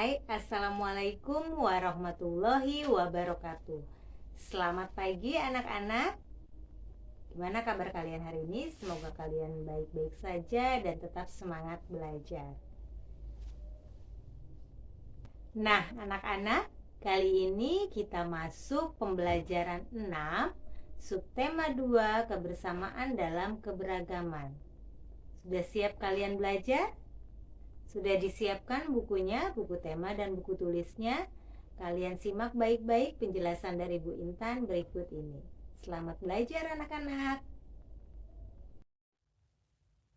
Hai, Assalamualaikum warahmatullahi wabarakatuh. Selamat pagi anak-anak. Gimana kabar kalian hari ini? Semoga kalian baik-baik saja dan tetap semangat belajar. Nah, anak-anak, kali ini kita masuk pembelajaran 6, subtema 2, kebersamaan dalam keberagaman. Sudah siap kalian belajar? Sudah disiapkan bukunya, buku tema dan buku tulisnya? Kalian simak baik-baik penjelasan dari Bu Intan berikut ini. Selamat belajar anak-anak.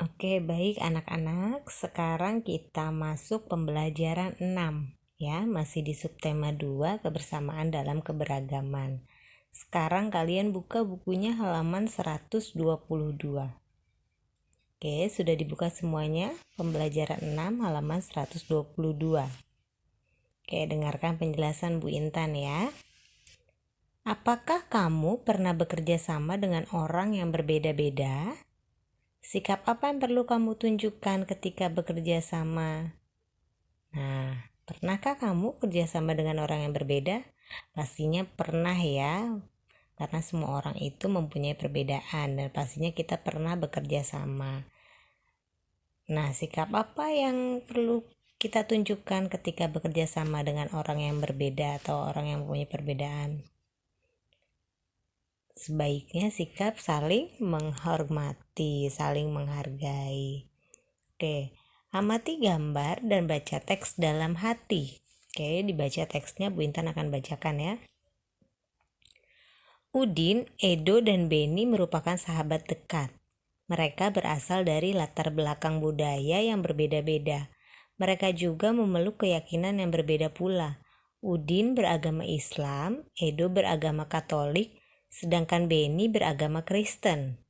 Oke, baik anak-anak. Sekarang kita masuk pembelajaran 6 ya, masih di subtema 2, kebersamaan dalam keberagaman. Sekarang kalian buka bukunya halaman 122. Oke, sudah dibuka semuanya? Pembelajaran 6 halaman 122. Oke, dengarkan penjelasan Bu Intan ya. Apakah kamu pernah bekerja sama dengan orang yang berbeda-beda? Sikap apa yang perlu kamu tunjukkan ketika bekerja sama? Nah, pernahkah kamu kerja sama dengan orang yang berbeda? Pastinya pernah ya, karena semua orang itu mempunyai perbedaan dan pastinya kita pernah bekerja sama. Nah, sikap apa yang perlu kita tunjukkan ketika bekerja sama dengan orang yang berbeda atau orang yang mempunyai perbedaan? Sebaiknya sikap saling menghormati, saling menghargai. Oke, amati gambar dan baca teks dalam hati. Oke, dibaca teksnya Bu Intan akan bacakan ya. Udin, Edo, dan Beni merupakan sahabat dekat. Mereka berasal dari latar belakang budaya yang berbeda-beda. Mereka juga memeluk keyakinan yang berbeda pula. Udin beragama Islam, Edo beragama Katolik, sedangkan Beni beragama Kristen.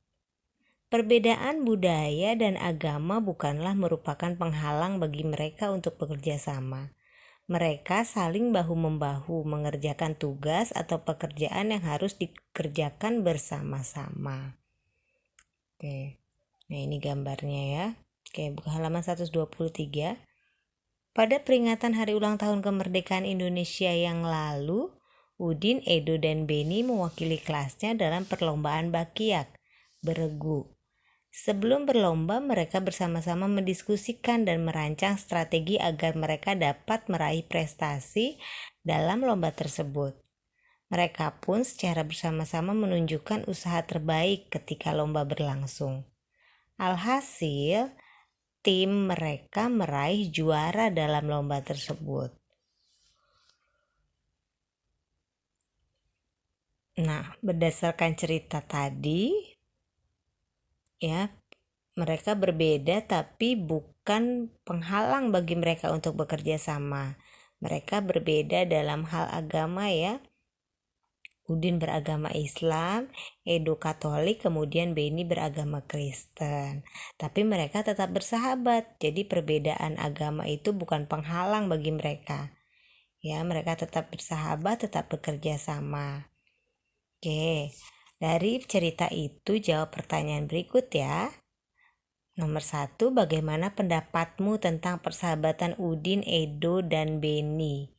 Perbedaan budaya dan agama bukanlah merupakan penghalang bagi mereka untuk bekerja sama. Mereka saling bahu-membahu mengerjakan tugas atau pekerjaan yang harus dikerjakan bersama-sama. Oke, nah ini gambarnya ya. Oke, buka halaman 123. Pada peringatan hari ulang tahun kemerdekaan Indonesia yang lalu, Udin, Edo, dan Beni mewakili kelasnya dalam perlombaan bakiak, beregu. Sebelum berlomba, mereka bersama-sama mendiskusikan dan merancang strategi agar mereka dapat meraih prestasi dalam lomba tersebut. Mereka pun secara bersama-sama menunjukkan usaha terbaik ketika lomba berlangsung. Alhasil, tim mereka meraih juara dalam lomba tersebut. Nah, berdasarkan cerita tadi, ya, mereka berbeda tapi bukan penghalang bagi mereka untuk bekerja sama. Mereka berbeda dalam hal agama ya. Udin beragama Islam, Edo Katolik, kemudian Beni beragama Kristen. Tapi mereka tetap bersahabat. Jadi perbedaan agama itu bukan penghalang bagi mereka. Ya, mereka tetap bersahabat, tetap bekerja sama. Oke, dari cerita itu jawab pertanyaan berikut ya. Nomor 1, bagaimana pendapatmu tentang persahabatan Udin, Edo, dan Beni?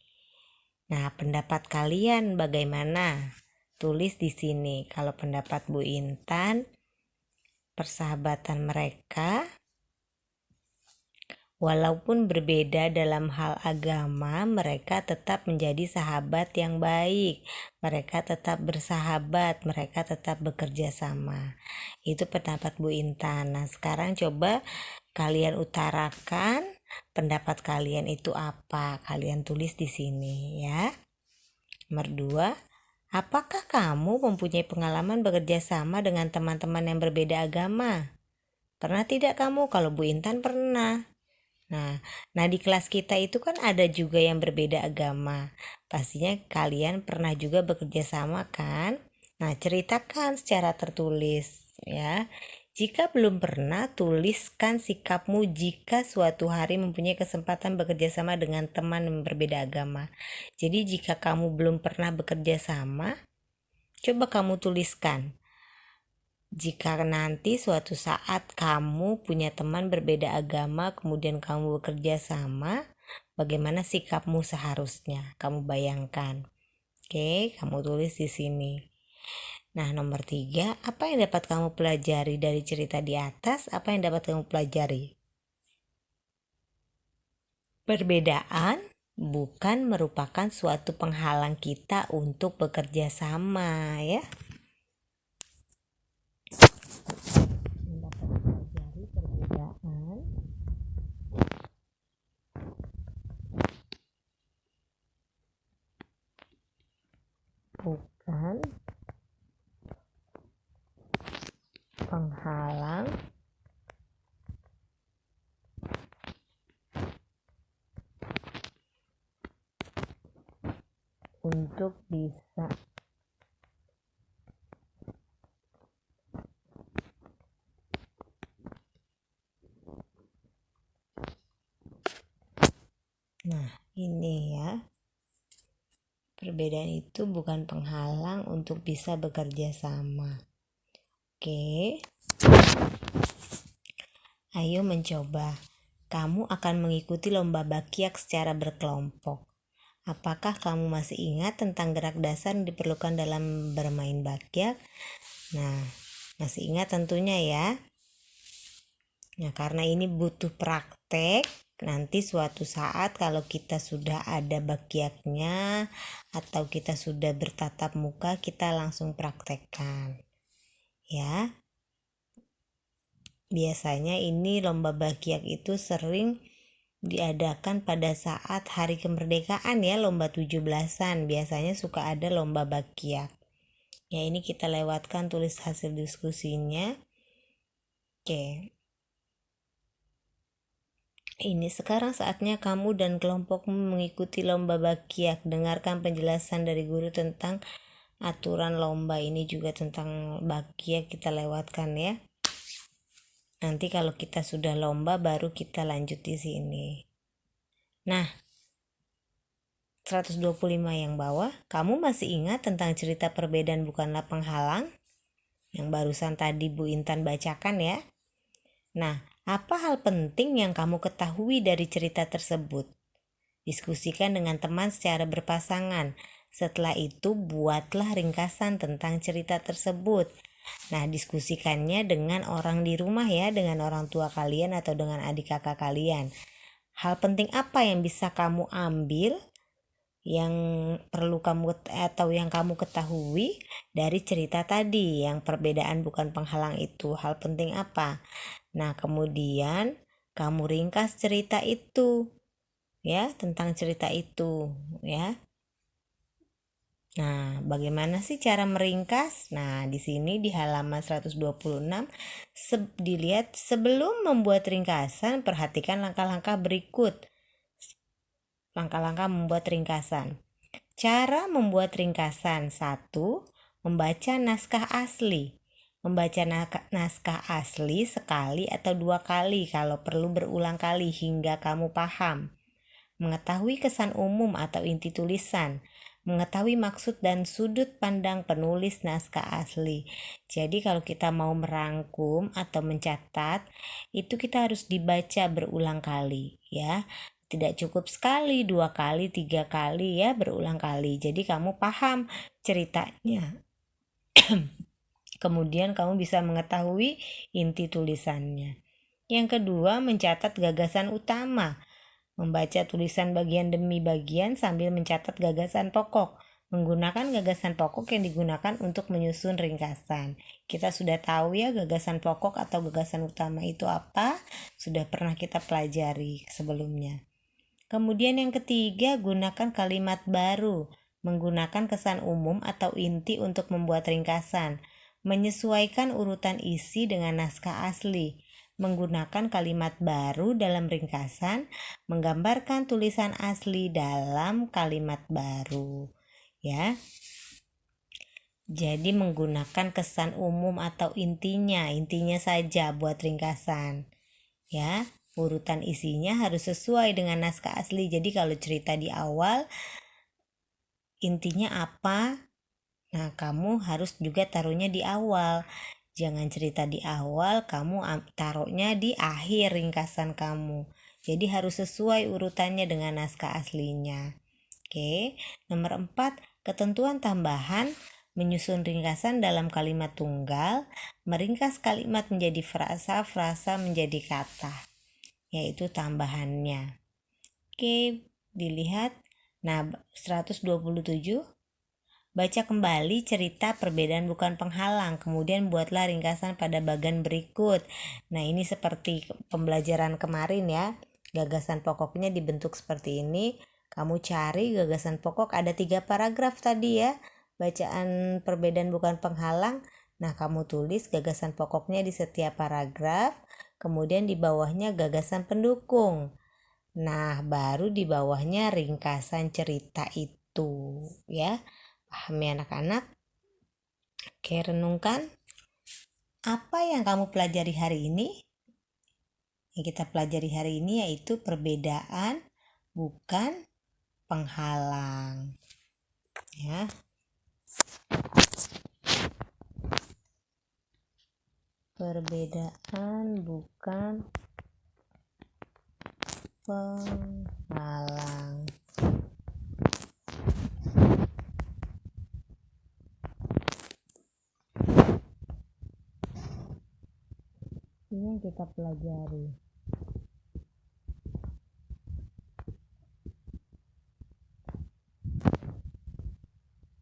Nah, pendapat kalian bagaimana? Tulis di sini. Kalau pendapat Bu Intan, persahabatan mereka walaupun berbeda dalam hal agama, mereka tetap menjadi sahabat yang baik. Mereka tetap bersahabat, mereka tetap bekerja sama. Itu pendapat Bu Intan. Nah, sekarang coba kalian utarakan pendapat kalian itu apa? Kalian tulis di sini ya. Nomor 2, apakah kamu mempunyai pengalaman bekerja sama dengan teman-teman yang berbeda agama? Pernah tidak kamu? Kalau Bu Intan pernah. Nah, di kelas kita itu kan ada juga yang berbeda agama. Pastinya kalian pernah juga bekerja sama kan? Nah, ceritakan secara tertulis ya. Jika belum pernah, tuliskan sikapmu jika suatu hari mempunyai kesempatan bekerja sama dengan teman yang berbeda agama. Jadi jika kamu belum pernah bekerja sama, coba kamu tuliskan. Jika nanti suatu saat kamu punya teman berbeda agama, kemudian kamu bekerja sama, bagaimana sikapmu seharusnya? Kamu bayangkan. Oke, kamu tulis di sini. Nah, nomor 3, apa yang dapat kamu pelajari dari cerita di atas? Apa yang dapat kamu pelajari? Perbedaan bukan merupakan suatu penghalang kita untuk bekerja sama, ya. Mendapat pelajari perbedaan bukan penghalang untuk bisa Nah, ini ya. Perbedaan itu bukan penghalang untuk bisa bekerja sama. Oke. Ayo mencoba. Kamu akan mengikuti lomba bakyak secara berkelompok. Apakah kamu masih ingat tentang gerak dasar yang diperlukan dalam bermain bakyak? Nah, masih ingat tentunya ya. Nah, karena ini butuh praktek, nanti suatu saat kalau kita sudah ada bakyaknya atau kita sudah bertatap muka, kita langsung praktekkan. Ya. Biasanya ini lomba bakyak itu sering diadakan pada saat hari kemerdekaan ya, lomba 17-an. Biasanya suka ada lomba bakyak. Ya, ini kita lewatkan tulis hasil diskusinya. Oke. Ini sekarang saatnya kamu dan kelompokmu mengikuti lomba bakyak. Dengarkan penjelasan dari guru tentang aturan lomba. Ini juga tentang bakyak, kita lewatkan ya. Nanti kalau kita sudah lomba baru kita lanjut di sini. Nah, 125 yang bawah, kamu masih ingat tentang cerita perbedaan bukanlah penghalang? Yang barusan tadi Bu Intan bacakan ya. Nah, apa hal penting yang kamu ketahui dari cerita tersebut? Diskusikan dengan teman secara berpasangan. Setelah itu, buatlah ringkasan tentang cerita tersebut. Nah, diskusikannya dengan orang di rumah ya, dengan orang tua kalian atau dengan adik kakak kalian. Hal penting apa yang bisa kamu ambil, yang perlu kamu atau yang kamu ketahui dari cerita tadi, yang perbedaan bukan penghalang itu? Hal penting apa? Nah, kemudian kamu ringkas cerita itu ya, tentang cerita itu ya. Nah, bagaimana sih cara meringkas? Nah, di sini di halaman 126 dilihat sebelum membuat ringkasan, perhatikan langkah-langkah berikut. Langkah-langkah membuat ringkasan. Cara membuat ringkasan: 1. Membaca naskah asli. Membaca naskah asli sekali atau 2 kali, kalau perlu berulang kali hingga kamu paham. Mengetahui kesan umum atau inti tulisan. Mengetahui maksud dan sudut pandang penulis naskah asli. Jadi kalau kita mau merangkum atau mencatat, itu kita harus dibaca berulang kali ya. Tidak cukup sekali, 2 kali, 3 kali ya, berulang kali. Jadi kamu paham ceritanya. Kemudian kamu bisa mengetahui inti tulisannya. Yang kedua, mencatat gagasan utama. Membaca tulisan bagian demi bagian sambil mencatat gagasan pokok. Menggunakan gagasan pokok yang digunakan untuk menyusun ringkasan. Kita sudah tahu ya gagasan pokok atau gagasan utama itu apa? Sudah pernah kita pelajari sebelumnya. Kemudian yang ketiga, gunakan kalimat baru. Menggunakan kesan umum atau inti untuk membuat ringkasan. Menyesuaikan urutan isi dengan naskah asli. Menggunakan kalimat baru dalam ringkasan. Menggambarkan tulisan asli dalam kalimat baru. Ya. Jadi menggunakan kesan umum atau intinya saja buat ringkasan. Ya. Urutan isinya harus sesuai dengan naskah asli. Jadi kalau cerita di awal, intinya apa? Nah, kamu harus juga taruhnya di awal. Jangan cerita di awal, kamu taruhnya di akhir ringkasan kamu. Jadi harus sesuai urutannya dengan naskah aslinya. Oke, nomor 4, ketentuan tambahan menyusun ringkasan dalam kalimat tunggal, meringkas kalimat menjadi frasa, frasa menjadi kata, yaitu tambahannya. Oke, dilihat. Nah, 127. Baca kembali cerita perbedaan bukan penghalang, kemudian buatlah ringkasan pada bagian berikut. Nah, ini seperti pembelajaran kemarin ya. Gagasan pokoknya dibentuk seperti ini. Kamu cari gagasan pokok, ada 3 paragraf tadi ya. Bacaan perbedaan bukan penghalang. Nah, kamu tulis gagasan pokoknya di setiap paragraf, kemudian di bawahnya gagasan pendukung. Nah, baru di bawahnya ringkasan cerita itu ya. Pahami anak-anak? Oke, renungkan. Apa yang kamu pelajari hari ini? Yang kita pelajari hari ini yaitu perbedaan bukan penghalang. Ya. Perbedaan bukan penghalang. Ini yang kita pelajari.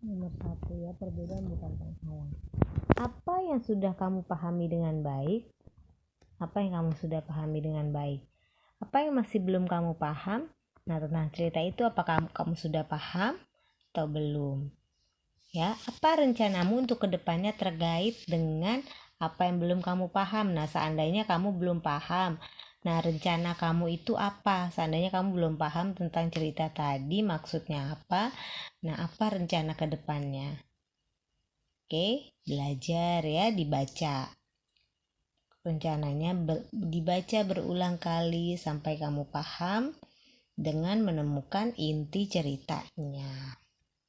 Nomor 1 ya, perbedaan bukan penghalang. Apa yang sudah kamu pahami dengan baik? Apa yang kamu sudah pahami dengan baik? Apa yang masih belum kamu paham? Nah, tentang cerita itu apakah kamu sudah paham atau belum? Ya, apa rencanamu untuk kedepannya terkait dengan apa yang belum kamu paham? Nah, seandainya kamu belum paham, nah rencana kamu itu apa? Seandainya kamu belum paham tentang cerita tadi, maksudnya apa? Nah, apa rencana kedepannya? Oke, belajar ya, dibaca. Rencananya dibaca berulang kali sampai kamu paham dengan menemukan inti ceritanya.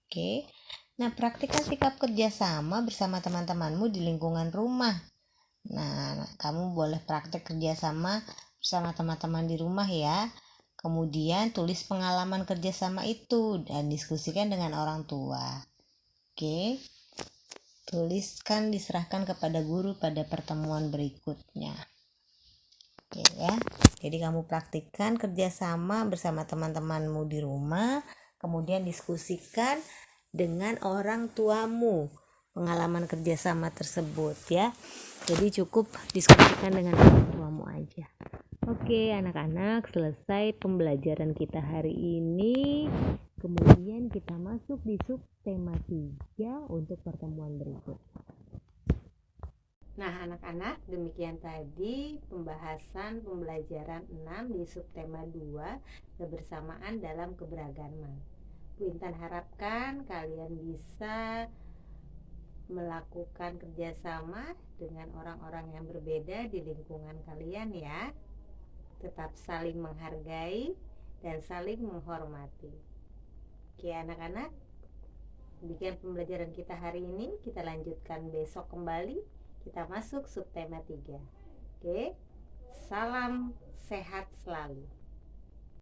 Oke. Nah, praktikkan sikap kerjasama bersama teman-temanmu di lingkungan rumah. Nah, kamu boleh praktek kerjasama bersama teman-teman di rumah ya. Kemudian tulis pengalaman kerjasama itu dan diskusikan dengan orang tua. Oke. Tuliskan, diserahkan kepada guru pada pertemuan berikutnya. Oke ya. Jadi kamu praktikkan kerjasama bersama teman-temanmu di rumah. Kemudian diskusikan dengan orang tuamu pengalaman kerjasama tersebut ya. Jadi cukup diskusikan dengan orang tuamu aja. Oke anak-anak, selesai pembelajaran kita hari ini. Kemudian kita masuk di subtema 3 untuk pertemuan berikut. Nah anak-anak, demikian tadi pembahasan pembelajaran 6 di subtema 2, kebersamaan dalam keberagaman. Bu Intan harapkan kalian bisa melakukan kerjasama dengan orang-orang yang berbeda di lingkungan kalian ya. Tetap saling menghargai dan saling menghormati. Oke anak-anak, demikian pembelajaran kita hari ini. Kita lanjutkan besok kembali. Kita masuk subtema 3. Oke, salam sehat selalu.